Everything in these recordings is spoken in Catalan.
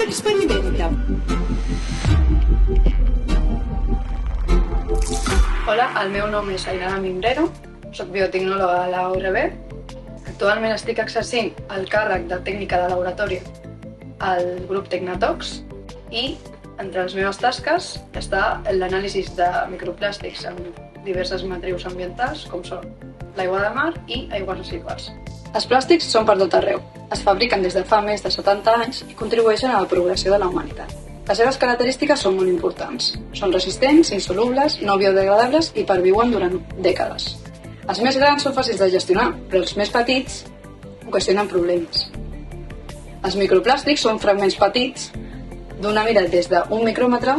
Experimenta. Hola, el meu nom és Ainara Mimbrero, soc biotecnòloga a la URB. Actualment estic exercint el càrrec de tècnica de laboratori al grup Tecnatox i entre les meves tasques està l'anàlisi de microplàstics en diverses matrius ambientals, com són l'aigua de mar i aigües residuals. Els plàstics són per tot arreu. Es fabriquen des de fa més de 70 anys i contribueixen a la progressió de la humanitat. Les seves característiques són molt importants. Són resistents, insolubles, no biodegradables i perviuen durant dècades. Els més grans són fàcils de gestionar, però els més petits ocasionen problemes. Els microplàstics són fragments petits d'una mida des d'1 micròmetre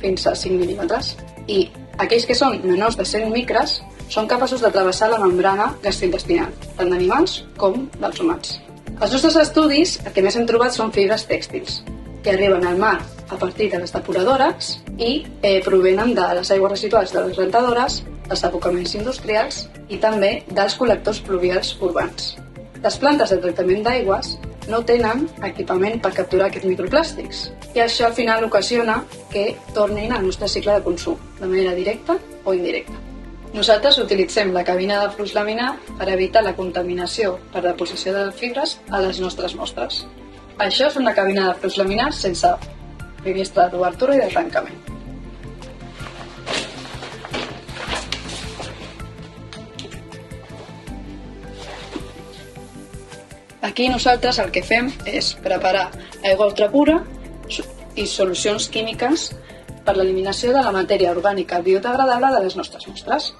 fins a 5 mil·límetres i aquells que són menors de 100 micres són capaços de travessar la membrana gastrointestinal, tant d'animals com dels humans. Els nostres estudis, el que més hem trobat són fibres tèxtils, que arriben al mar a partir de les depuradores i provenen de les aigües residuals de les rentadores, dels abocaments industrials i també dels col·lectors pluvials urbans. Les plantes de tractament d'aigües no tenen equipament per capturar aquests microplàstics i això al final ocasiona que tornin al nostre cicle de consum, de manera directa o indirecta. Nosaltres utilitzem la cabina de flux laminar per evitar la contaminació per deposició de fibres a les nostres mostres. Això és una cabina de flux laminar sense finestra d'obertura i de tancament. Aquí nosaltres el que fem és preparar aigua ultrapura i solucions químiques per l'eliminació de la matèria orgànica biodegradable de les nostres mostres.